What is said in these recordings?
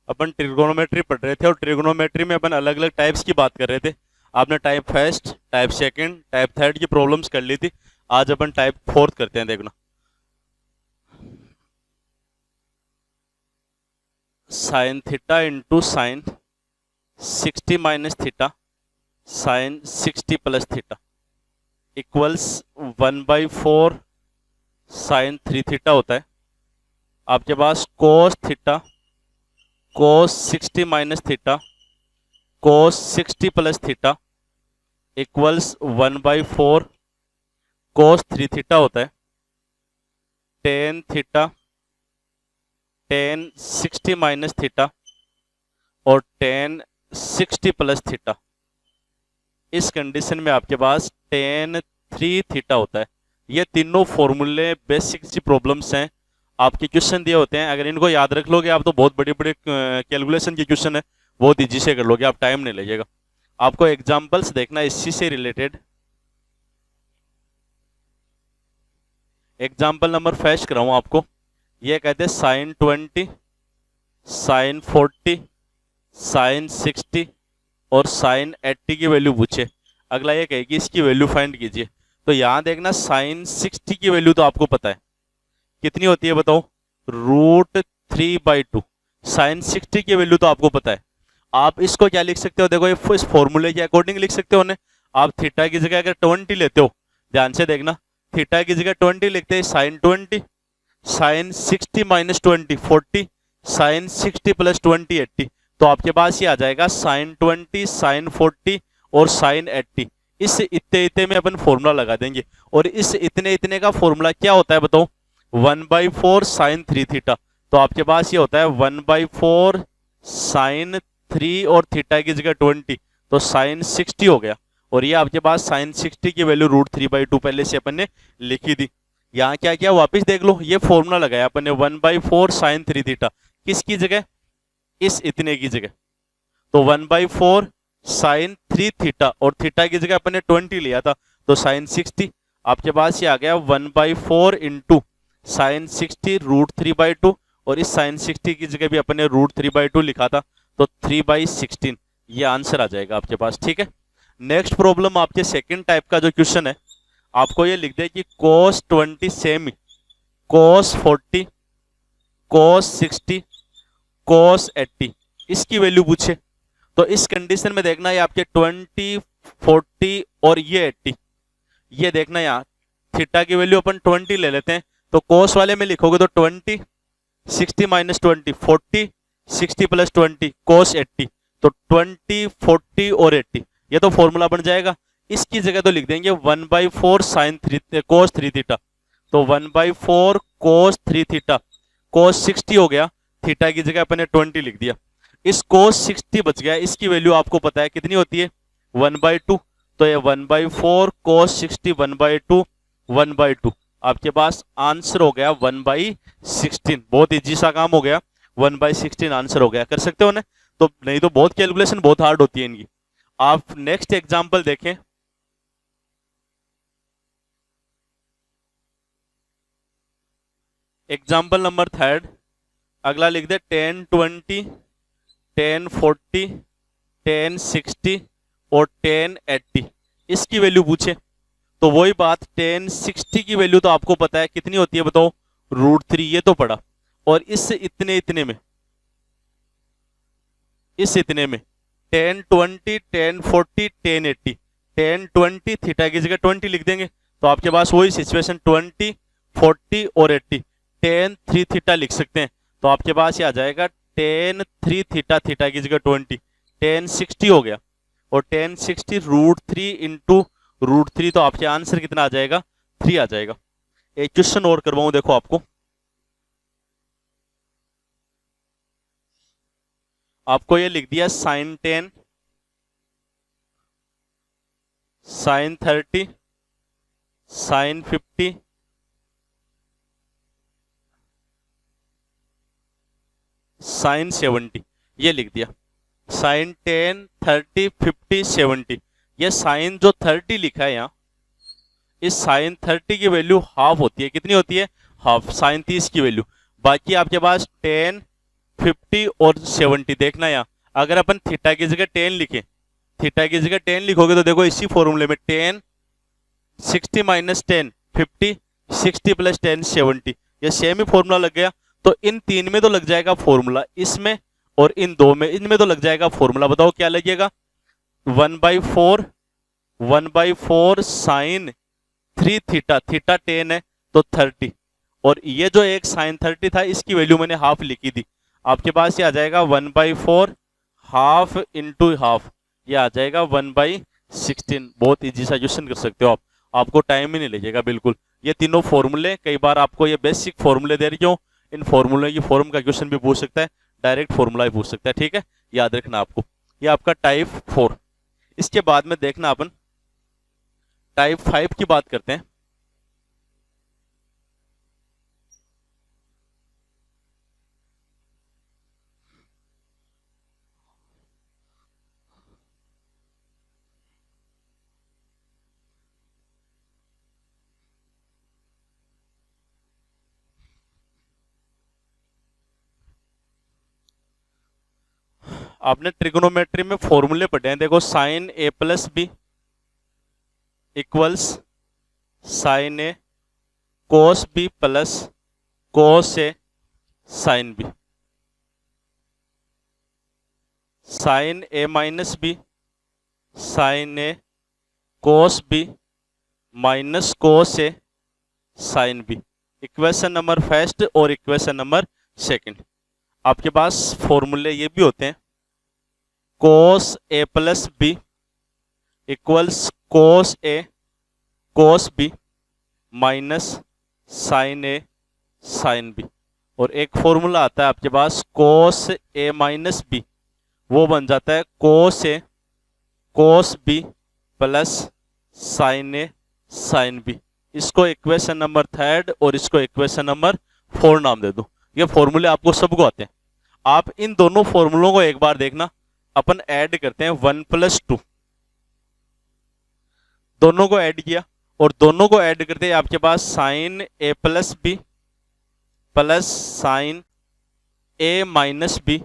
अपन trigonometry पढ़ रहे थे और ट्रिग्नोमेट्री में अपन अलग अलग टाइप्स की बात कर रहे थे। आपने type first, type second, type third की प्रॉब्लम्स कर ली थी। आज अपन टाइप फोर्थ करते हैं। देखना, sine theta into sine 60 minus theta sine 60 plus theta equals 1/4 sine 3 theta होता है। आपके पास cos theta cos 60 minus theta cos 60 plus theta equals 1/4 cos 3 theta होता है। Tan theta tan 60 minus theta और टेन 60 प्लस थीटा। इस condition में आपके पास टेन 3 थीटा होता है। ये तीनों फॉर्मूले बेसिक सी प्रॉब्लम्स हैं, आपके क्वेश्चन दिए होते हैं। अगर इनको याद रख लोगे आप तो बहुत बड़े बड़े कैलकुलेशन के क्वेश्चन है बहुत ईजी से कर लोगे, आप टाइम नहीं लगेगा। आपको एग्जांपल्स देखना इसी से रिलेटेड। एग्जाम्पल नंबर फर्स्ट कराऊँ आपको। ये कहते हैं साइन 20, साइन 40, साइन 60 और साइन 80 की वैल्यू पूछे। अगला ये कहेगी इसकी वैल्यू फाइंड कीजिए। तो यहाँ देखना, साइन 60 की वैल्यू तो आपको पता है कितनी होती है, बताओ, √3/2। साइन 60 की वैल्यू तो आपको पता है। आप इसको क्या लिख सकते हो, देखो इस फॉर्मूले के अकॉर्डिंग लिख सकते हो ना। आप थीटा की जगह अगर 20 लेते हो, ध्यान से देखना, थीटा की जगह 20 लिखते हैं, sine 20, sine 60 minus 20 40, sine 60 plus 20 80। तो आपके पास ये आ जाएगा साइन 20, साइन 40 और साइन 80। इस इतने इतने में अपन फॉर्मूला लगा देंगे। और इस इतने इतने का फॉर्मूला क्या होता है बताओ, 1/4 साइन 3 थीटा। तो आपके पास ये होता है 1/4 साइन 3 और थीटा की जगह 20, तो साइन 60 हो गया। और ये आपके पास साइन 60 की वैल्यू √3/2 पहले से अपन ने लिखी थी। यहाँ क्या क्या वापस देख लो, ये फॉर्मूला लगाया अपन ने 1/4 साइन 3 थीटा किसकी जगह, इस इतने की जगह। तो 1/4 साइन 3 थीटा और थीटा की जगह अपन ने 20 लिया था, तो साइन 60। आपके पास ये आ गया 1/4 इंटू साइन 60 √3/2 और इस साइन 60 की जगह भी अपन ने √3/2 लिखा था, तो 3/16 ये आंसर आ जाएगा आपके पास। ठीक है, नेक्स्ट प्रॉब्लम आपके सेकंड टाइप का जो क्वेश्चन है, आपको ये लिख दे कि cos 20 same cos 40 cos 60 cos 80 इसकी वैल्यू पूछे। तो इस कंडीशन में देखना, ये आपके 20 40 और ये 80, ये देखना यहाँ थीटा की वैल्यू अपन 20 ले लेते हैं, तो cos वाले में लिखोगे तो 20 60 माइनस 20 40 60 प्लस 20 cos 80, तो 20 40 और 80 ये तो फॉर्मूला बन जाएगा। इसकी जगह तो लिख देंगे 1/4 साइन 3 cos 3 थीटा, तो 1/4 cos 3 थीटा cos 60 हो गया, थीटा की जगह अपन ने 20 लिख दिया। इस cos 60 बच गया, इसकी वैल्यू आपको पता है कितनी होती है, 1/2। तो ये 1/4 cos 60 1/2 1/2, आपके पास आंसर हो गया 1/16। बहुत इजी सा काम हो गया, 1/16 आंसर हो गया। कर सकते हो ना, तो नहीं तो बहुत कैलकुलेशन बहुत हार्ड होती है इनकी। आप नेक्स्ट एग्जांपल देखें। एग्जाम्पल नंबर थर्ड, अगला लिख दे 10 20 10 40 10 60 और 10 80 इसकी वैल्यू पूछे। तो वही बात, 10 60 की वैल्यू तो आपको पता है कितनी होती है, बताओ, √3, ये तो पढ़ा। और इस इतने इतने में, इस इतने में 10 20 10 40 10 80, 10 20 थीटा की जगह 20 लिख देंगे, तो आपके पास वही सिचुएशन 20 40 और 80, 10 3 थीटा लिख सकते हैं। तो आपके पास ये आ जाएगा 10 3 थीटा, थीटा की जगह 20, 10 60 हो गया। और 10 60 √3 इंटू √3, तो आपके आंसर कितना आ जाएगा, 3 आ जाएगा। एक क्वेश्चन और करवाऊं, देखो आपको, आपको ये लिख दिया साइन 10 साइन 30 साइन 50 साइन 70, ये लिख दिया। साइन 10 30 50 70, ये साइन जो 30 लिखा है यहाँ, इस साइन 30 की वैल्यू हाफ होती है, कितनी होती है, हाफ, साइन 30 की वैल्यू। बाकी आपके पास 10 50 और 70 देखना यहाँ, अगर अपन थीटा की जगह 10 लिखे, थीटा की जगह 10 लिखोगे तो देखो इसी फॉर्मूले में 10 60 माइनस 10 50, 60 प्लस 10 70, ये सेम ही फॉर्मूला लग गया। तो इन तीन में तो लग जाएगा फॉर्मूला, इसमें और इन दो में, इनमें तो लग जाएगा फॉर्मूला। बताओ क्या लगेगा? 1/4 साइन 3 थीटा, थीटा 10 है तो 30, और ये जो एक साइन 30 था इसकी वैल्यू मैंने हाफ लिखी थी। आपके पास ये आ जाएगा 1/4 हाफ इंटू हाफ, ये आ जाएगा 1/16। बहुत इजी सा क्वेश्चन कर सकते हो आप, आपको टाइम ही नहीं लगेगा बिल्कुल। ये तीनों फॉर्मूले, कई बार आपको ये बेसिक फॉर्मूले दे रही हो, इन फॉर्मूले की फॉर्म का क्वेश्चन भी पूछ सकता है, डायरेक्ट फॉर्मूला भी पूछ सकता है, ठीक है, याद रखना आपको। ये आपका टाइप 4। इसके बाद में देखना अपन टाइप 5 की बात करते हैं। आपने ट्रिगोनोमेट्री में फॉर्मूले पढ़े हैं, देखो sine A plus B equals sine A cos B plus cos A sine B, sine A minus B sine A cos B minus cos A sine B, equation number first और equation number second. आपके पास फॉर्मूले ये भी होते हैं, cos A plus B equals cos A cos B minus sine A sine B, और एक फॉर्मूला आता है आपके पास कोस ए माइनस बी, वो बन जाता है कोस A cos B plus sign A sine B. इसको इक्वेशन नंबर थर्ड और इसको इक्वेशन नंबर 4 नाम दे दो। ये फॉर्मूले आपको सबको आते हैं। आप इन दोनों फॉर्मूलों को एक बार देखना, अपन ऐड करते हैं 1 + 2, दोनों को ऐड किया और दोनों को ऐड करते हैं आपके पास sign A plus B plus sign A minus B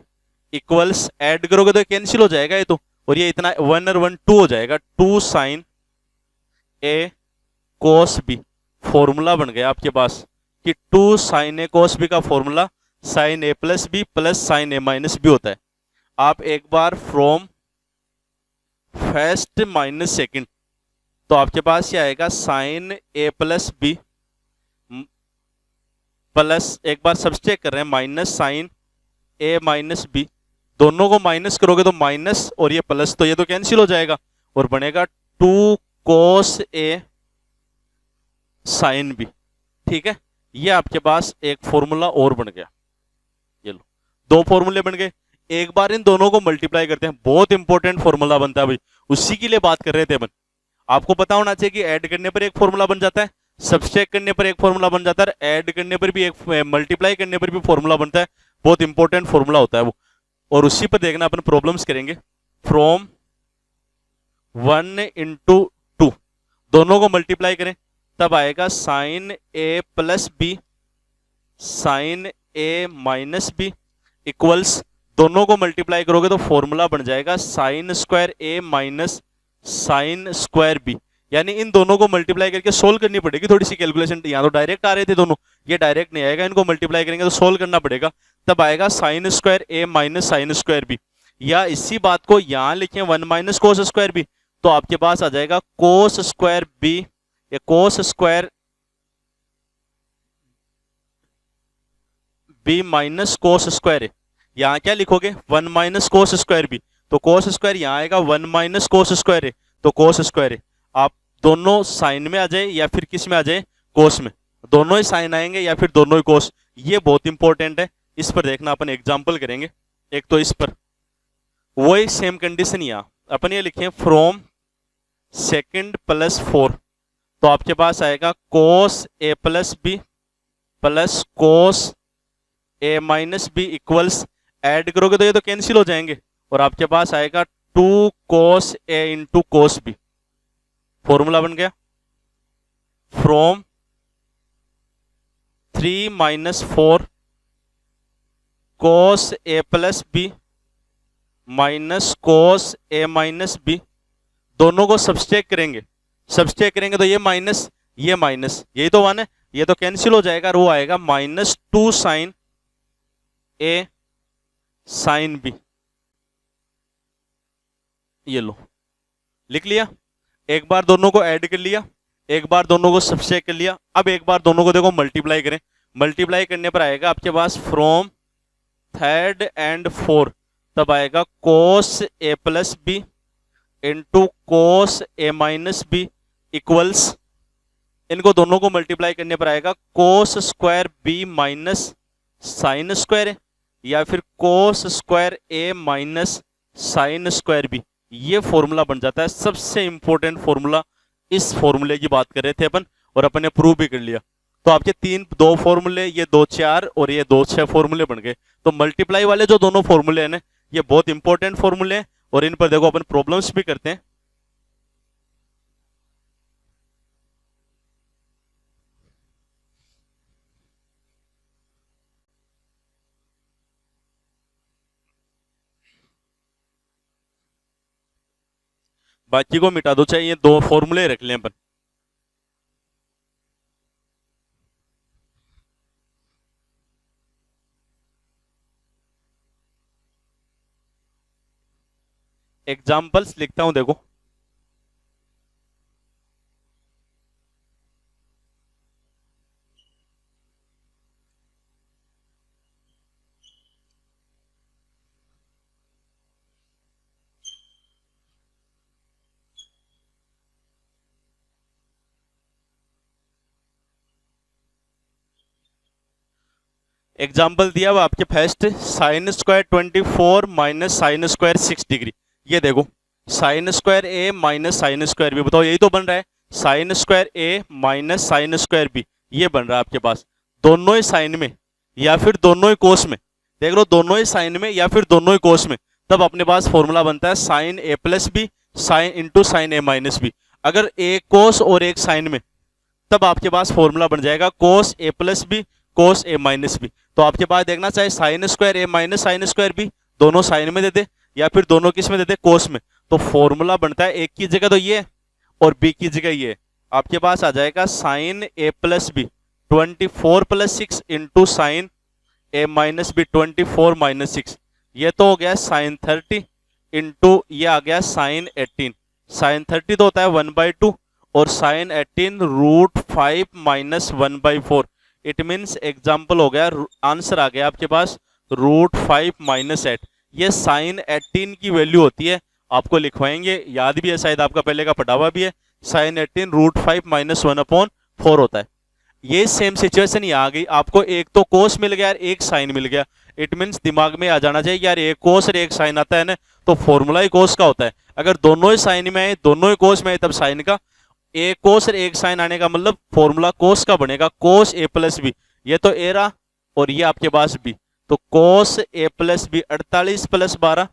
equals, add करोगे तो कैंसिल हो जाएगा ये तो, और ये इतना 1 और 1 2 हो जाएगा, 2 sign A cos B. Formula बन गया आपके पास कि 2 साइन ए कोस बी का formula sine A plus B plus sign A minus B होता है। आप एक बार फ्रॉम फर्स्ट माइनस सेकंड, तो आपके पास ये आएगा sign A plus B plus, एक बार सब्सट्रैक्ट कर रहे हैं, minus sine A minus B, दोनों को माइनस करोगे तो माइनस और ये प्लस, तो ये तो कैंसिल हो जाएगा और बनेगा 2 कोस ए साइन बी, ठीक है। ये आपके पास एक फॉर्मूला और बन गया, ये लो 2 फॉर्मूले बन गए। एक बार इन दोनों को मल्टीप्लाई करते हैं, बहुत इंपॉर्टेंट फॉर्मूला बनता है भाई, उसी के लिए बात कर रहे थे अपन। आपको पता होना चाहिए कि ऐड करने पर एक फॉर्मूला बन जाता है, सब्सट्रैक्ट करने पर एक फॉर्मूला बन जाता है, ऐड करने पर भी एक, मल्टीप्लाई करने पर भी फॉर्मूला बनता है, बहुत इंपॉर्टेंट फॉर्मूला होता है वो। और उसी पर देखना अपन प्रॉब्लम्स करेंगे। फ्रॉम 1 × 2, दोनों को मल्टीप्लाई करें तब आएगा sign A plus B sine A minus B equals, दोनों को मल्टीप्लाई करोगे तो फॉर्मूला बन जाएगा sine square A minus sine square B. यानी इन दोनों को मल्टीप्लाई करके सोल्व करनी पड़ेगी, थोड़ी सी कैलकुलेशन, यहाँ तो डायरेक्ट आ रहे थे दोनों, ये डायरेक्ट नहीं आएगा, इनको मल्टीप्लाई करेंगे तो सोल्व करना पड़ेगा, तब आएगा sine square A minus sine square B. या इसी बात को यहाँ लिखें 1 माइनस कोस स्क्वायर बी, तो आपके पास आ जाएगा कोस स्क्वायर बी या cos square B minus cos square A. यहाँ क्या लिखोगे 1 माइनस कोस स्क्वायर बी, तो कोस स्क्वायर यहाँ आएगा 1 माइनस कोस स्क्वायर ए, तो कोस स्क्वायर ए। आप दोनों साइन में आ जाए या फिर किस में आ जाए, कोस में, दोनों ही साइन आएंगे या फिर दोनों ही कोस, ये बहुत इंपॉर्टेंट है। इस पर देखना अपन एग्जाम्पल करेंगे, एक तो इस पर वही सेम कंडीशन, यहाँ अपन ये लिखें फ्रॉम 2 + 4, तो आपके पास आएगा cos A plus B plus cos A minus B equals, add करोगे तो ये तो कैंसिल हो जाएंगे और आपके पास आएगा 2 cos A into cos B. Formula बन गया from 3 - 4 cos A plus B minus cos A minus B, दोनों को सब्सट्रैक्ट करेंगे, सब्सट्रैक्ट करेंगे तो ये माइनस यही तो वन है, ये तो कैंसिल हो जाएगा और वो आएगा minus 2 sign A sine B. ये लो लिख लिया, एक बार दोनों को ऐड कर लिया, एक बार दोनों को सब्सट्रैक्ट कर लिया, अब एक बार दोनों को देखो मल्टीप्लाई करें, मल्टीप्लाई करने पर आएगा आपके पास फ्रॉम थर्ड एंड फोर, तब आएगा cos A plus B into cos A minus B equals, इनको दोनों को मल्टीप्लाई करने पर आएगा cos square B minus sine square है, या फिर cos square A minus sine square B. ये फॉर्मूला बन जाता है सबसे इंपॉर्टेंट फॉर्मूला, इस फॉर्मूले की बात कर रहे थे अपन और अपन ने प्रूव भी कर लिया। तो आपके दो फॉर्मूले, ये 2 4 और ये 2 6 फॉर्मूले बन गए। तो मल्टीप्लाई वाले जो दोनों फॉर्मूले हैं ना, ये बहुत इंपॉर्टेंट फॉर्मूले हैं और इन पर देखो अपन प्रॉब्लम्स भी करते हैं। बाकी को मिटा दो, चाहिए 2 फॉर्मूले रख लें अपन। एग्जाम्पल्स लिखता हूं देखो, एग्जाम्पल दिया हुआ आपके first sine square 24 minus sine square 6 degree. ये देखो sine square A minus sine square B, बताओ यही तो बन रहा है, sine square A minus sine square B, ये बन रहा है आपके पास दोनों ही साइन में या फिर दोनों ही कोस में। देख लो दोनों ही साइन में या फिर दोनों ही कोस में, तब अपने पास फॉर्मूला बनता है sine A plus B sine into sine A minus B. अगर एक कोस और एक साइन में, तब आपके पास फॉर्मूला बन जाएगा कोस A plus B cos A minus B. तो आपके पास देखना चाहे sine square A minus sine square B, दोनों साइन में दे दे या फिर दोनों किस में दे दे, कोस में। तो फॉर्मूला बनता है एक की जगह तो ये और बी की जगह ये, आपके पास आ जाएगा sine A plus B 24 plus 6 into sine A minus B 24 minus 6, ये तो हो गया साइन 30 इंटू ये आ गया साइन 18। साइन 30 तो होता है 1/2 और sine 18 √5 minus 1/4। It means example हो गया, आंसर आ गया आपके पास √5 माइनस 8। ये साइन 18 की वैल्यू होती है, आपको लिखवाएंगे, याद भी है शायद, आपका पहले का पढ़ा हुआ भी है, साइन 18 √5 माइनस 1/4 होता है। ये सेम सिचुएशन यहाँ आ गई, आपको एक तो कोस मिल गया और एक साइन मिल गया। इट मीन्स दिमाग में आ जाना चाहिए यार एक कोस और एक साइन आता है ना, तो फॉर्मूला ही कोस का होता है। अगर दोनों ही साइन में आए, दोनों ही कोस में आए, तब साइन का, एक कोस और एक साइन आने का मतलब फॉर्मूला कोस का बनेगा, कोस ए प्लस बी। ये तो ए रहा और ये आपके पास बी, तो cos A plus B 48 plus 12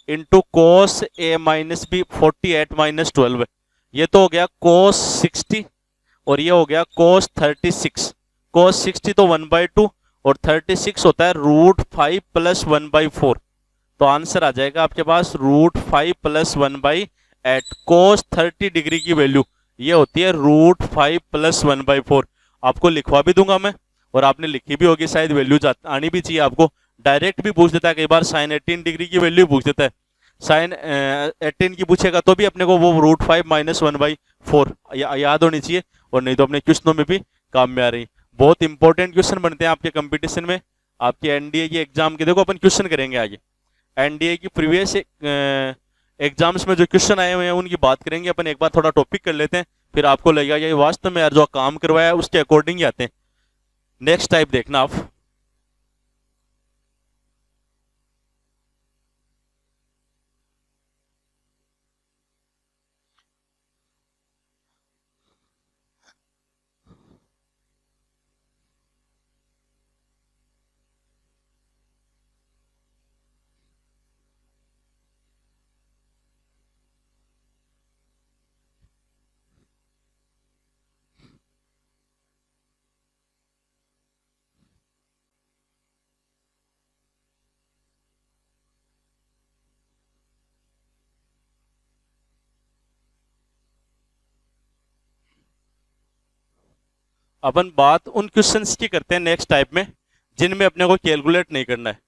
into cos A minus B 48 minus 12, ये तो हो गया कोस 60 और ये हो गया कोस 36। कोस 60 तो 1/2 और 36 होता है √5 प्लस 1/4, तो आंसर आ जाएगा आपके पास √5 प्लस 1/8। कोस 30 डिग्री की वैल्यू ये होती है √5 प्लस 1/4। आपको लिखवा भी दूंगा मैं और आपने लिखी भी होगी शायद, वैल्यू आनी भी चाहिए आपको। डायरेक्ट भी पूछ देता है कई बार, साइन 18 डिग्री की वैल्यू पूछ देता है, साइन 18 की पूछेगा तो भी अपने को वो √5 माइनस 1/4 याद होनी चाहिए, और नहीं तो अपने क्वेश्चनों में भी काम में आ रही। बहुत इंपॉर्टेंट क्वेश्चन बनते हैं आपके कंपटीशन में, आपके एनडीए की एग्जाम के। देखो अपन क्वेश्चन करेंगे आगे, एनडीए की प्रीवियस एग्जाम्स में जो क्वेश्चन आए हुए हैं उनकी बात करेंगे अपन। एक बार थोड़ा टॉपिक कर लेते हैं, फिर आपको लगेगा ये वास्तव में यार जो काम करवाया है उसके अकॉर्डिंग ही आते हैं। नेक्स्ट टाइप देखना आप, अपन बात उन क्वेश्चंस की करते हैं नेक्स्ट टाइप में जिनमें अपने को कैलकुलेट नहीं करना है,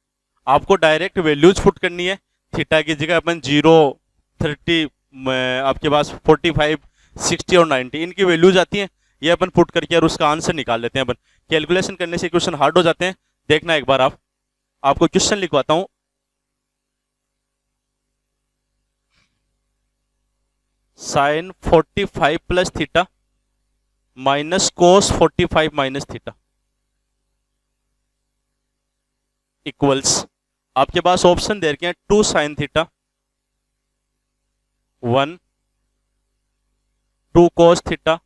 आपको डायरेक्ट वैल्यूज पुट करनी है। थीटा की जगह अपन 0, 30, आपके पास 45, 60 और 90 इनकी वैल्यूज आती हैं, ये अपन पुट करके और उसका आंसर निकाल लेते हैं। अपन कैलकुलेशन करने से क्वेश्चन हार्ड हो जाते हैं। देखना एक बार आप, आपको क्वेश्चन लिखवाता हूं। Sine 45 plus theta minus cos 45 minus theta equals, आपके पास ऑप्शन दे रखे हैं 2 साइन थीटा, 1, 2 कोस थीटा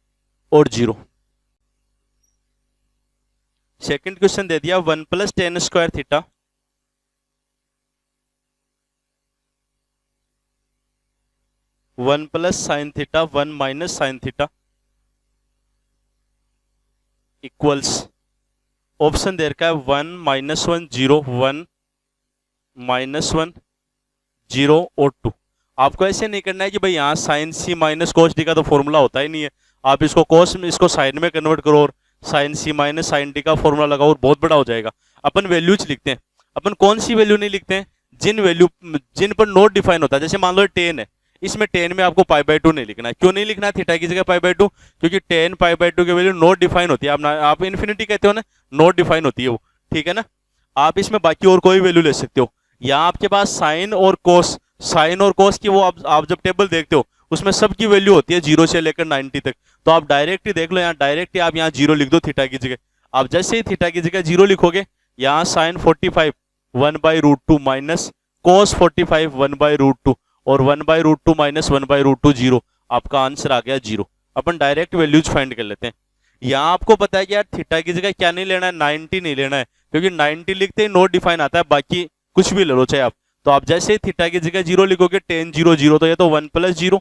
और 0। सेकंड क्वेश्चन दे दिया 1 plus tan square theta, 1 plus sine theta, 1 minus sine theta equals, option दे रखा है 1 माइनस 1 0, 1 माइनस 1 0 और 2। आपको ऐसे नहीं करना है कि भाई यहाँ साइन सी माइनस कोस डी का तो फॉर्मूला होता ही नहीं है, आप इसको कोस में इसको साइन में कन्वर्ट करो और साइन सी माइनस साइन डी का फॉर्मूला लगाओ और बहुत बड़ा हो जाएगा। अपन वैल्यूज लिखते हैं। अपन कौन सी वैल्यू नहीं लिखते हैं? जिन पर नोट डिफाइन होता है। जैसे मान लो 10 है, इसमें 10 में आपको पाई बाई 2 नहीं लिखना है। क्यों नहीं लिखना है थीटा की जगह पाई बाई 2? क्योंकि 10 पाई बाई 2 की वैल्यू नोट डिफाइन होती है। आप इन्फिनिटी कहते हो ना, नोट डिफाइन होती है वो, ठीक है ना। आप इसमें बाकी और कोई वैल्यू ले सकते हो। यहाँ आपके पास साइन और कोस, साइन और कोस की वो आप जब टेबल देखते हो उसमें सबकी वैल्यू होती है 0 से लेकर 90 तक। तो आप डायरेक्ट ही देख लो, यहाँ डायरेक्ट ही आप यहाँ 0 लिख दो थीटा की जगह। आप जैसे ही थीटा की जगह 0 लिखोगे, यहाँ साइन 45 1/√2 माइनस कोस 45 1/√2 और 1/√2 माइनस 1/√2 0। आपका आंसर आ गया 0। अपन डायरेक्ट वैल्यूज फाइंड कर लेते हैं। यहाँ आपको पता है कि यार थीटा की जगह क्या नहीं लेना है, 90 नहीं लेना है, क्योंकि 90 लिखते ही नोट डिफाइन आता है, बाकी कुछ भी ले लो चाहे आप। तो आप जैसे ही थीटा की जगह 0 लिखोगे, 10 0 0, तो ये तो 1 प्लस 0।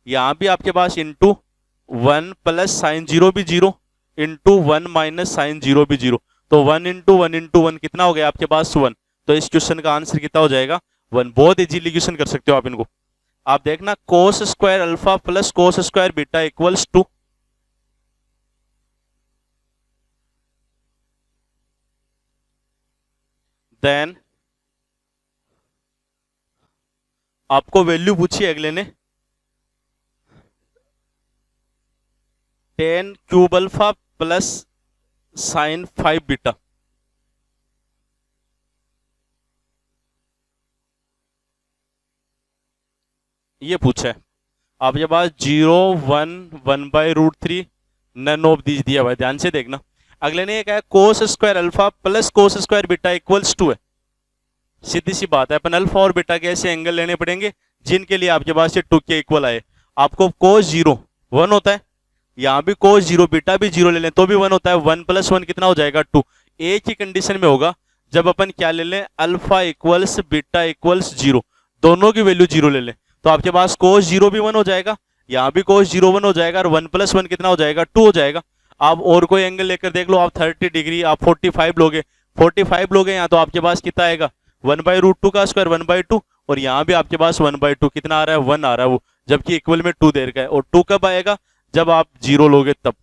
यहाँ भी आपके पास इंटू 1 प्लस साइन 0 भी 0 इंटू 1 माइनस साइन 0 भी 0। तो 1 इंटू 1 इंटू 1 कितना हो गया आपके पास? 1। तो इस क्वेश्चन का आंसर कितना हो जाएगा? 1। बहुत इजीली क्वेश्चन कर सकते हो आप इनको। आप देखना cos square alpha plus cos square beta equals two, then आपको वैल्यू पूछी अगले ने 10 cube alpha plus sine 5 beta. ये पूछा है आपके पास 0 1 1/√3 नन ऑफ दीज दिया हुआ है। ध्यान से देखना, अगले ने क्या है, cos square alpha plus cos square beta equals two है। सीधी सी बात है, अपन अल्फा और बीटा के ऐसे एंगल लेने पड़ेंगे जिनके लिए आपके पास ये 2 के इक्वल आए। आपको कोस 0 1 होता है, यहाँ भी कोस 0 बीटा भी 0 ले लें तो भी 1 होता है। 1 प्लस 1 कितना हो जाएगा? 2। एक ही कंडीशन में होगा जब अपन क्या ले लें, अल्फा इक्वल्स बीटा इक्वल्स 0, दोनों की वैल्यू 0 ले लें। तो आपके पास कोस 0 भी 1 हो जाएगा, यहाँ भी कोस 0 1 हो जाएगा, और 1 प्लस 1 कितना हो जाएगा? 2 हो जाएगा। आप और कोई एंगल लेकर देख लो, आप 30 डिग्री, आप 45 लोगे, 45 लोगे यहाँ, तो आपके पास कितना आएगा? 1/√2 का स्क्वायर 1/2, और यहाँ भी आपके पास 1/2 कितना आ रहा है? 1 आ रहा है वो, जबकि इक्वल में 2 दे रखा है। और 2 कब आएगा? जब आप 0 लोगे तब।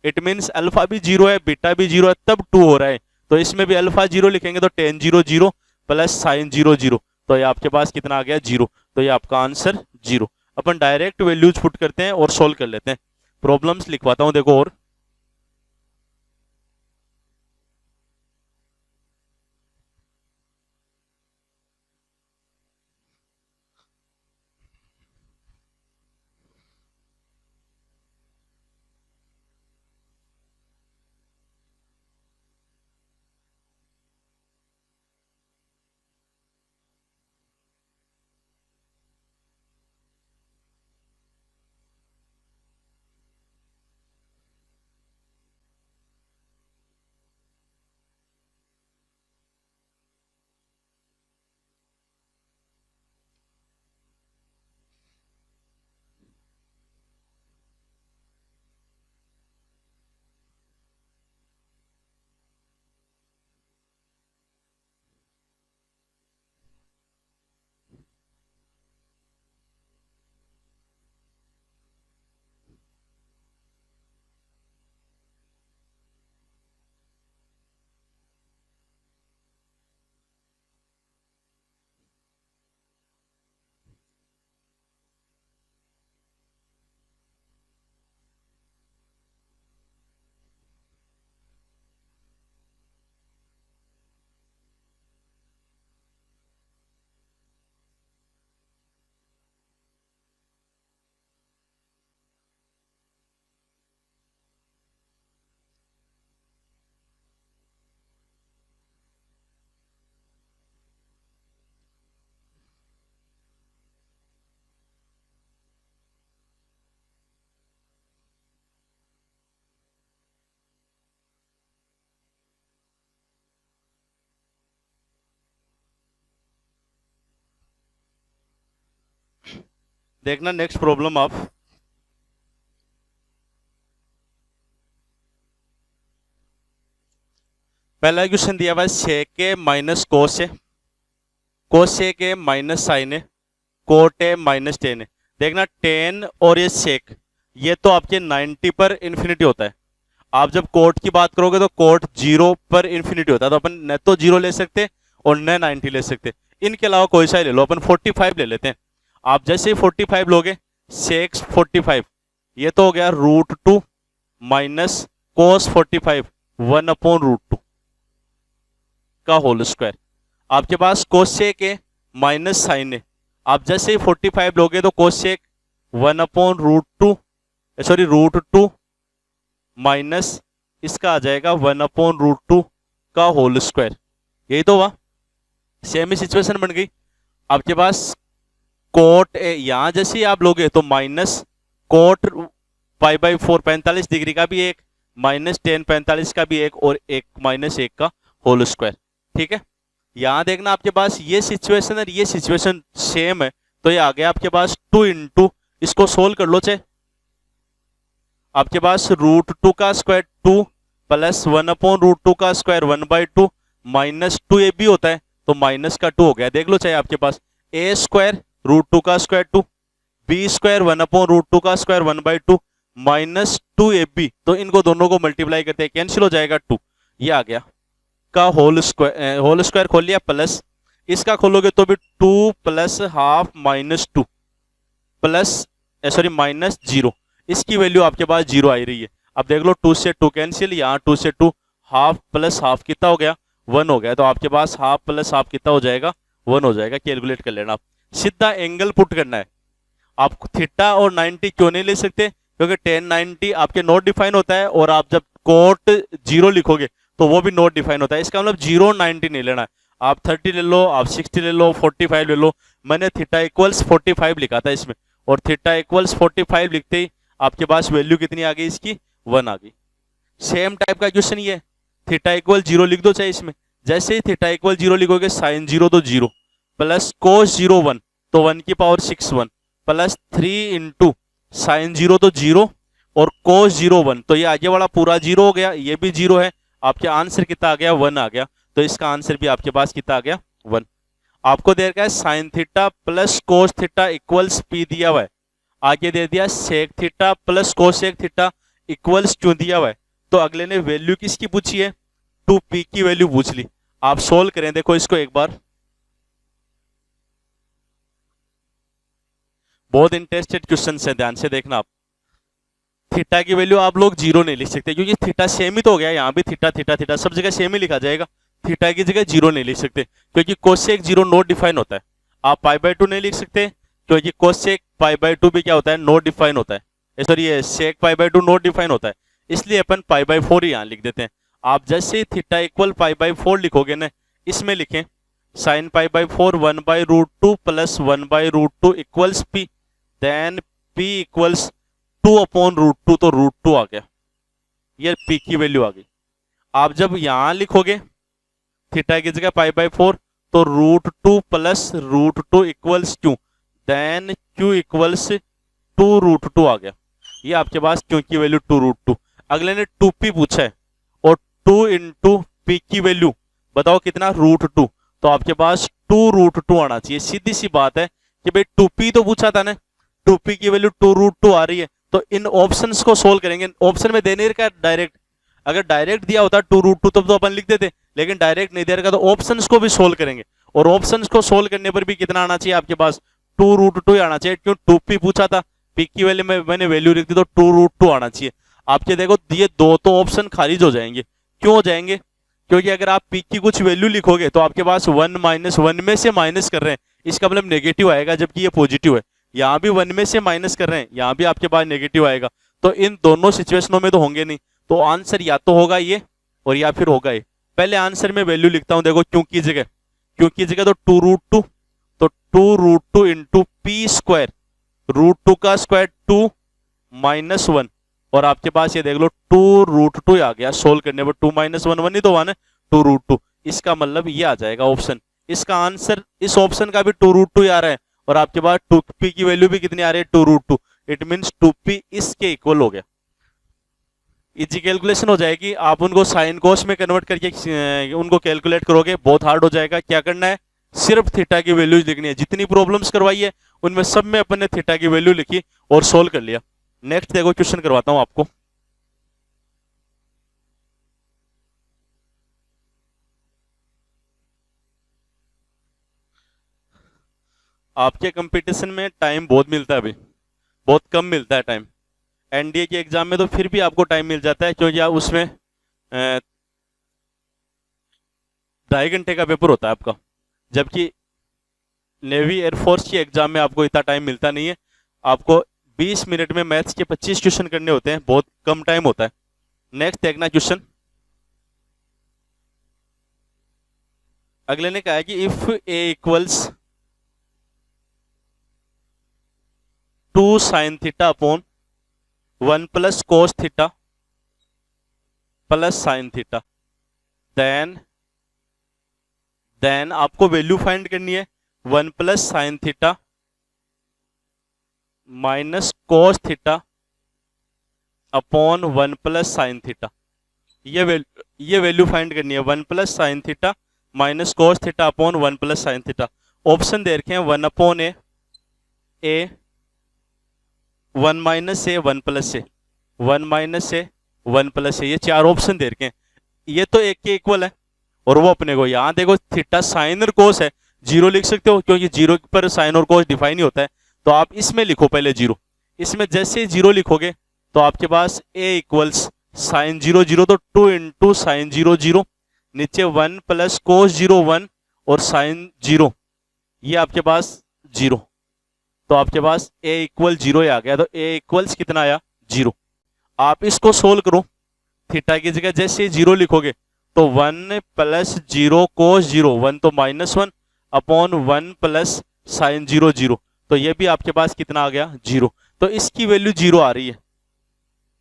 इट मीन्स अल्फा भी 0 है, बीटा भी 0 है, तब 2 हो रहा है। तो इसमें भी अल्फा 0 लिखेंगे तो tan 0 0 प्लस साइन 0 0, तो ये आपके पास कितना आ गया? 0। तो ये आपका आंसर 0। अपन डायरेक्ट वैल्यूज पुट करते हैं और सोल्व कर लेते हैं। प्रॉब्लम्स लिखवाता हूं देखो। और देखना नेक्स्ट प्रॉब्लम आप, पहला क्वेश्चन दिया हुआ है sec A minus cos A, cosec A minus sine A, cot A minus tan है। देखना टेन और ये सेक ये तो आपके 90 पर इन्फिनिटी होता है। आप जब कोट की बात करोगे तो कोट 0 पर इन्फिनिटी होता है, तो अपन न तो 0 ले सकते और न 90 ले सकते। इनके अलावा कोई सा ही ले लो, अपन 45 ले लेते हैं। आप जैसे ही 45 लोगे, सेक 45 ये तो हो गया √2 माइनस कोस 45 1/√2 का होल स्क्वायर। आपके पास कोसेक है माइनस साइन है, आप जैसे ही 45 लोगे तो कोसेक 1/√2 सॉरी √2 माइनस इसका आ जाएगा 1/√2 का होल स्क्वायर। यही तो हुआ, सेम ही सिचुएशन बन गई। आपके पास कोट ए यहां जैसे ही आप लोगे तो माइनस कोट π/4 45 डिग्री का भी एक, माइनस टेन 45 का भी एक, और एक माइनस 1 का होल स्क्वायर। ठीक है, यहां देखना आपके पास ये सिचुएशन और ये सिचुएशन सेम है, तो ये आ गया आपके पास 2 इंटू, इसको सोल्व कर लो चाहे, आपके पास √2 का स्क्वायर 2 प्लस 1/√2 का स्क्वायर 1/2 माइनस 2 AB होता है, तो माइनस का 2 हो गया। देख लो चाहे आपके पास a स्क्वायर √2 का स्क्वायर 2, b स्क्वायर 1/√2 का स्क्वायर 1/2 माइनस 2 AB, तो इनको दोनों को मल्टीप्लाई करते हैं, कैंसिल हो जाएगा 2, ये आ गया का होल स्क्वायर खोल लिया, प्लस इसका खोलोगे तो भी 2 plus half minus 2 plus sorry minus 0, इसकी वैल्यू आपके पास 0 आई रही है। अब देख लो 2 से 2 कैंसिल, यहाँ 2 से 2 हाफ प्लस हाफ कितना हो गया 1 हो गया, तो आपके पास हाफ प्लस हाफ कितना हो जाएगा 1 हो जाएगा। कैलकुलेट कर लेना आप। सीधा एंगल पुट करना है, आप थीटा और 90 क्यों नहीं ले सकते, क्योंकि 10 90 आपके नॉट डिफाइन होता है, और आप जब कोट 0 लिखोगे तो वो भी नॉट डिफाइन होता है। इसका मतलब 0 90 नहीं लेना है, आप 30 ले लो, आप 60 ले लो, 45 ले लो। मैंने थीटा इक्वल्स 45 लिखा था इसमें, और थीटा इक्वल्स 45 लिखते ही आपके पास वैल्यू कितनी आ गई इसकी 1 आ गई। सेम टाइप का क्वेश्चन ये, थीटा इक्वल 0 लिख दो चाहे इसमें, जैसे ही थीटा इक्वल 0 लिखोगे साइन 0 तो 0 प्लस कोस 0 1 तो 1 की पावर 6 1 प्लस 3 इंटू साइन 0 तो 0 और कोस 0 1, तो ये आगे वाला पूरा 0 हो गया, ये भी 0 है। आपके आंसर कितना आ गया 1 आ गया, तो इसका आंसर भी आपके पास कितना आ गया 1। आपको दे रखा है sine theta plus cos theta equals p दिया हुआ है, आगे दे दिया sec theta plus cosec theta equals q दिया हुआ है, तो अगले ने वैल्यू किसकी पूछी है 2p की वैल्यू पूछ ली। आप सोल्व करें, देखो इसको एक बार, बहुत इंटरेस्टेड क्वेश्चन है, ध्यान से देखना आप। थीटा की वैल्यू आप लोग 0 नहीं लिख सकते, क्योंकि थीटा सेम ही तो हो गया, यहाँ भी थीटा थीटा थीटा सब जगह सेम ही लिखा जाएगा। थीटा की जगह 0 नहीं लिख सकते, क्योंकि कोसेक 0 नॉट डिफाइन होता है। आप π/2 नहीं लिख सकते, क्योंकि कोसेक π/2 भी क्या होता है नॉट डिफाइन होता है, सॉरी ये सेक π/2 नॉट डिफाइन होता है, इसलिए अपन π/4 यहाँ लिख देते हैं। आप जैसे ही थीटा इक्वल π/4 लिखोगे ना, इसमें लिखें sine π/4 1/√2 plus 1/√2 equals p, then p equals 2/√2, तो √2 आ गया, ये p की वैल्यू आ गई। आप जब यहां लिखोगे थीटा की जगह π/4 तो √2 plus √2 equals q, then q equals 2√2 आ गया, ये आपके पास q की वैल्यू 2√2। अगले ने 2p पूछा है, और 2 इंटू p की वैल्यू बताओ कितना √2, तो आपके पास 2√2 आना चाहिए। सीधी सी बात है कि भाई 2p तो पूछा था ना, 2p की वैल्यू 2√2 आ रही है, तो इन ऑप्शंस को सोल्व करेंगे। ऑप्शन में देने का डायरेक्ट, अगर डायरेक्ट दिया होता 2√2 तब तो अपन लिख देते, लेकिन डायरेक्ट नहीं दे रखा, तो ऑप्शंस को भी सोल्व करेंगे, और ऑप्शंस को सोल्व करने पर भी कितना आना चाहिए आपके पास 2√2 आना चाहिए, क्यों 2p पूछा था, p की वैल्यू में मैंने वैल्यू लिख दी, तो 2√2 आना चाहिए। आपके देखो ये दो तो ऑप्शन खारिज हो जाएंगे, क्यों हो जाएंगे, क्योंकि अगर आप p की कुछ वैल्यू लिखोगे तो आपके पास 1 -1 में से माइनस कर रहे हैं, इसका मतलब नेगेटिव आएगा, जबकि ये पॉजिटिव है। यहाँ भी 1 में से माइनस कर रहे हैं, यहाँ भी आपके पास नेगेटिव आएगा, तो इन दोनों सिचुएशनों में तो होंगे नहीं, तो आंसर या तो होगा ये और या फिर होगा ये। पहले आंसर में वैल्यू लिखता हूं, देखो क्यों की जगह तो 2√2, तो 2√2 इंटू पी स्क्वायर, √2 का स्क्वायर 2 -1, और आपके पास ये देख लो 2√2 आ गया। सोल्व करने पर 2 - 1 1 ही तो 1 है, 2√2, इसका मतलब ये आ जाएगा ऑप्शन। इसका आंसर इस ऑप्शन का भी 2√2 आ रहा है, और आपके पास 2p की वैल्यू भी कितनी आ रही है 2√2। इट मीन्स 2p इसके इक्वल हो गया। इजी कैलकुलेशन हो जाएगी। आप उनको साइन कोस में कन्वर्ट करके उनको कैलकुलेट करोगे, बहुत हार्ड हो जाएगा। क्या करना है, सिर्फ थीटा की वैल्यूज लिखनी है। जितनी प्रॉब्लम्स करवाई है उनमें सब में अपन ने थीटा की वैल्यू लिखी और सोल्व कर लिया। नेक्स्ट देखो क्वेश्चन करवाता हूं आपको। आपके कंपटीशन में टाइम बहुत मिलता है, अभी बहुत कम मिलता है टाइम। एनडीए के एग्जाम में तो फिर भी आपको टाइम मिल जाता है, क्योंकि आप उसमें 2.5 घंटे का पेपर होता है आपका, जबकि नेवी एयरफोर्स की एग्जाम में आपको इतना टाइम मिलता नहीं है। आपको 20 मिनट में मैथ्स के 25 क्वेश्चन करने होते हैं, बहुत कम टाइम होता है। नेक्स्ट देखना क्वेश्चन। अगले ने कहा है कि if A equals 2 sine theta upon 1 plus cos theta plus sine theta, then आपको वैल्यू फाइंड करनी है 1 plus sine theta minus cos theta upon 1 plus sine theta. ये वैल्यू फाइंड करनी है 1 plus sine theta minus cos theta upon 1 plus sine theta. Option दे रखे हैं 1 upon A, 1 minus A, 1 plus A, 1 minus A, 1 plus ए, ये 4 option दे रखे हैं। ये तो एक के इक्वल है, और वो अपने को यहाँ देखो थीटा साइन और कोस है, 0 लिख सकते हो, क्योंकि 0 पर साइन और कोस डिफाइन ही होता है। तो आप इसमें लिखो पहले 0। इसमें जैसे ही 0 लिखोगे तो आपके पास ए इक्वल्स साइन 0 0, तो 2 इंटू साइन 0 0, नीचे 1 प्लस कोस 0 1 और साइन 0, ये आपके पास 0। तो आपके पास ए इक्वल 0 आ गया। तो ए इक्वल्स कितना आया 0। आप इसको सोल्व करो, थीटा की जगह जैसे 0 लिखोगे तो 1 प्लस 0 कोस 0, 1 तो -1 अपॉन 1 प्लस साइन 0 0, तो ये भी आपके पास कितना आ गया 0। तो इसकी वैल्यू 0 आ रही है,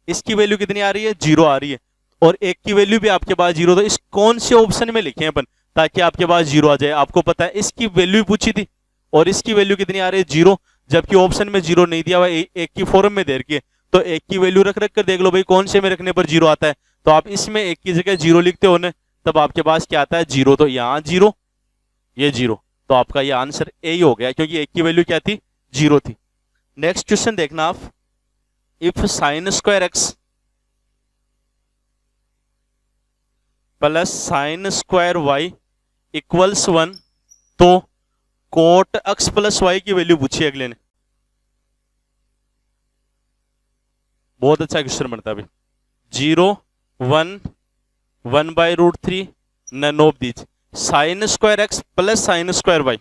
इसकी वैल्यू कितनी आ रही है 0 आ रही है, और एक की वैल्यू भी आपके पास 0। तो इस कौन से ऑप्शन में लिखे हैं अपन ताकि आपके पास 0 आ जाए। आपको पता है इसकी वैल्यू पूछी थी और इसकी वैल्यू कितनी आ रही है 0, जबकि ऑप्शन में 0 नहीं दिया हुआ, एक की फॉर्म में दे रखी है। तो एक की वैल्यू रख कर देख लो भाई कौन से में रखने पर 0 आता है। तो आप इसमें एक की जगह 0 लिखते हो ना, तब आपके पास क्या आता है 0। तो यहाँ 0, ये 0, तो आपका ये आंसर ए ही हो गया, क्योंकि एक की वैल्यू क्या थी 0 थी। नेक्स्ट क्वेश्चन देखना आप। If sine square x plus sine square y equals 1, तो कोट एक्स प्लस वाई की वैल्यू पूछी अगले ने। बहुत अच्छा क्वेश्चन बनता है अभी। 0 1 1/√3 none of these. Sine square x plus sine square y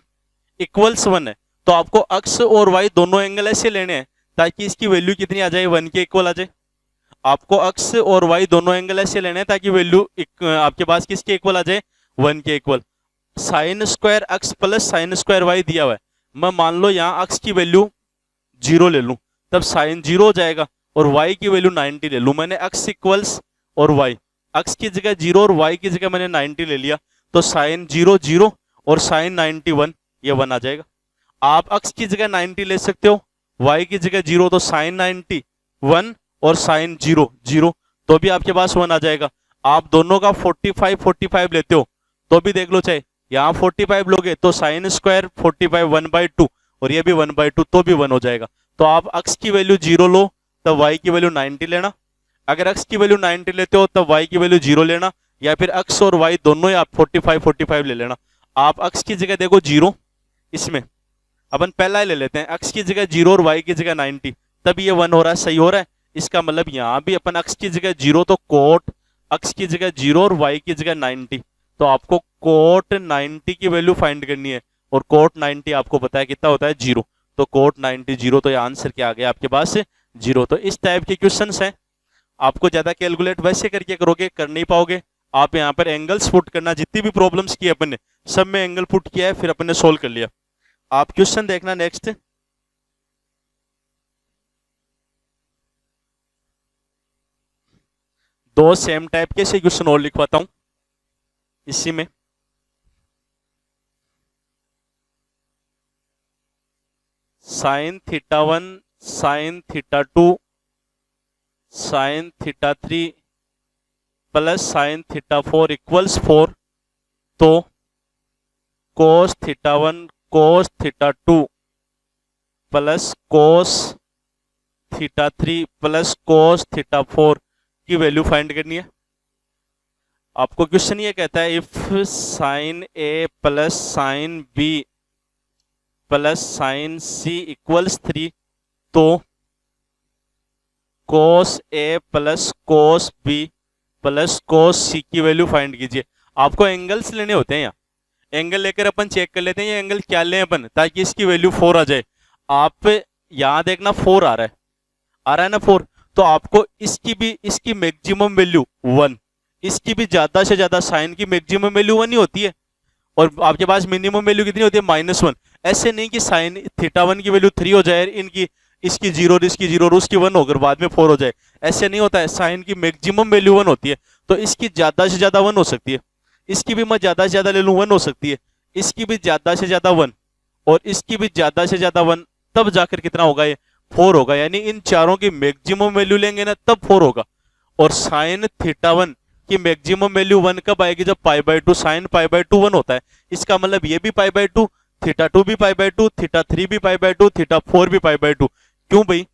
equals 1 है, तो आपको एक्स और वाई दोनों एंगल ऐसे लेने हैं ताकि इसकी वैल्यू कितनी आ जाए 1 के इक्वल आ जाए। आपको एक्स और वाई दोनों एंगल ऐसे लेने हैं ताकि वैल्यू आपके पास किसके इक्वल आ जाए 1 के equal. Sine square x plus sine square y दिया हुआ है, मैं मान लो यहाँ एक्स की वैल्यू 0 ले लूं, तब साइन 0 हो जाएगा, और y की वैल्यू 90 ले लूं। मैंने x इक्वल्स और y, x की जगह 0 और y की जगह मैंने 90 ले लिया, तो साइन 0 0 और साइन 90 1, ये 1 आ जाएगा। आप x की जगह 90 ले सकते हो, y की जगह 0, तो साइन 90 1 और साइन 0 0, तो भी आपके पास 1 आ जाएगा। आप दोनों का 45 45 लेते हो तो भी देख लो, चाहे यहाँ 45 लोगे तो साइन स्क्वायर 45 1/2 और ये भी 1/2, तो भी 1 हो जाएगा। तो आप x की वैल्यू 0 लो तब y की वैल्यू 90 लेना, अगर x की वैल्यू 90 लेते हो तब y की वैल्यू 0 लेना, या फिर x और y दोनों ही आप 45 45 ले लेना। आप x की जगह देखो 0, इसमें अपन पहला ही ले लेते हैं, x की जगह 0 और y की जगह 90, तब ये 1 हो रहा है, सही हो रहा है। इसका मतलब यहाँ भी अपन x की जगह 0, तो कोट x की जगह 0 और y की जगह 90, तो आपको कोट 90 की वैल्यू फाइंड करनी है, और कोट 90 आपको पता है कितना होता है 0, तो कोट 90 0, तो ये आंसर क्या आ गया आपके पास 0। तो इस टाइप के क्वेश्चंस हैं, आपको ज्यादा कैलकुलेट वैसे करके करोगे कर नहीं पाओगे। आप यहाँ पर एंगल्स पुट करना, जितनी भी प्रॉब्लम्स की अपन ने सब में एंगल पुट किया है, फिर अपन ने सोल्व कर लिया। आप क्वेश्चन देखना नेक्स्ट। दो सेम टाइप के से क्वेश्चन और लिखवाता हूं इसी में। Sign theta 1 sine theta 2 sine theta 3 plus sine theta 4 equals 4, तो cos theta 1 cos theta 2 plus cos theta 3 plus cos theta 4 की वैल्यू फाइंड करनी है। आपको क्वेश्चन ये कहता है if sine A plus sine B plus sine C equals 3, तो cos A plus cos B plus cos C की value find कीजिए। आपको एंगल्स लेने होते हैं, यहाँ एंगल लेकर अपन चेक कर लेते हैं ये एंगल क्या लें अपन, ताकि इसकी वैल्यू 4 आ जाए। आप यहाँ देखना 4 आ रहा है ना 4, तो आपको इसकी मैक्सिमम वैल्यू 1, इसकी भी ज्यादा से ज्यादा साइन की मैक्सिमम वैल्यू 1 ही होती है, और आपके पास मिनिमम वैल्यू कितनी होती है -1। ऐसे नहीं कि साइन थीटा 1 की वैल्यू 3 हो जाए, इनकी इसकी 0 और इसकी 0 और उसकी 1 होकर बाद में 4 हो जाए, ऐसे नहीं होता है। साइन की मैक्सिमम वैल्यू 1 होती है, तो इसकी ज्यादा से ज्यादा 1 हो सकती है, इसकी भी मैं ज्यादा से ज्यादा ले लूँ 1 हो सकती है, इसकी भी ज्यादा से ज्यादा 1 और इसकी भी ज्यादा से ज्यादा 1, तब जाकर कितना होगा ये 4 होगा। यानी इन चारों की मैक्सिमम वैल्यू लेंगे ना तब 4 होगा। और साइन थीटा 1 की मैक्सिमम वैल्यू 1 कब आएगी, जब π/2 साइन π/2 1 होता है। इसका मतलब ये भी π/2, थीटा 2 भी π/2, थीटा 3 भी π/2, थीटा 4 भी π/2। क्यों भाई?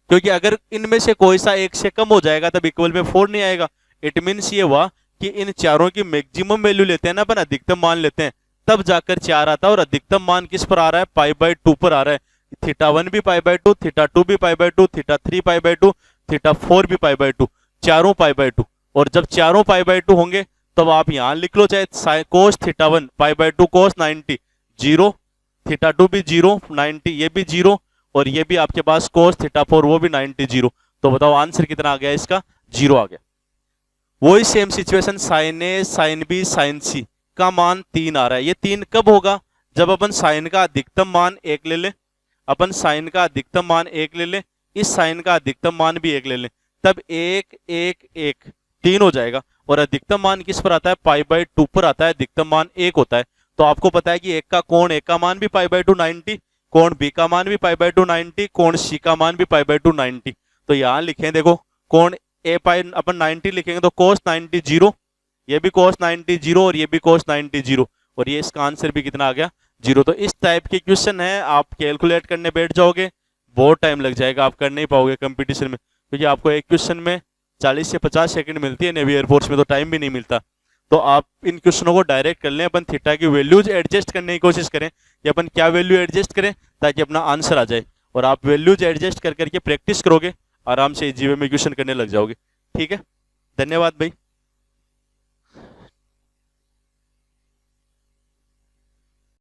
क्योंकि अगर इनमें से कोई सा एक से कम हो जाएगा तब इक्वल में 4 नहीं आएगा। इट मीन्स ये हुआ कि इन चारों की मैक्सिमम वैल्यू लेते हैं ना अपन, अधिकतम मान लेते हैं, तब जाकर 4 आता है। और अधिकतम मान किस पर आ रहा है, π/2 पर आ रहा है। थीटा 1 भी π/2, थीटा 2 भी π/2, थीटा 3 π/2, थीटा 4 भी π/2, चारों π/2। और जब चारों π/2 होंगे तब आप यहां लिख लो, चाहे कोस थीटा 1 π/2 कोस 90 0, थीटा 2 भी 0 90, ये भी 0, और ये भी आपके पास कोस थीटा 4 वो भी 90 0। तो बताओ आंसर कितना आ गया इसका, 0 आ गया। वही same situation sign A sine B sign सी का मान 3 आ रहा है। ये 3 कब होगा, जब अपन साइन का अधिकतम मान 1 ले लें, अपन साइन का अधिकतम मान 1 ले लें, इस साइन का अधिकतम मान भी 1 ले लें, तब 1 1 1 3 हो जाएगा। और अधिकतम मान किस पर आता है, π/2 पर आता है, अधिकतम मान 1 होता है। तो आपको पता है कि एक का कोण ए का मान भी π/2 90, कोण बी का मान भी π/2 90, कोण सी का मान भी π/2 90। तो यहां लिखें, देखो कोण ए अपन 90 लिखेंगे तो cos 90 0, ये भी cos 90 0 और ये भी cos 90 0, और ये इसका आंसर भी कितना आ गया, 0। तो इस टाइप के क्वेश्चन है, आप कैलकुलेट करने बैठ जाओगे बहुत टाइम लग जाएगा, आप कर नहीं पाओगे कंपटीशन में, क्योंकि आपको एक क्वेश्चन में 40 से 50 सेकंड मिलती है, नेवी एयरफोर्स में तो टाइम भी नहीं मिलता। तो आप इन क्वेश्चनों को डायरेक्ट कर लें, अपन थीटा की वैल्यूज एडजस्ट करने की कोशिश करें कि अपन क्या वैल्यू एडजस्ट करें ताकि अपना आंसर आ जाए, और आप वैल्यूज एडजस्ट कर करके प्रैक्टिस करोगे, आराम से जीवे में क्वेश्चन करने लग जाओगे। ठीक है, धन्यवाद भाई।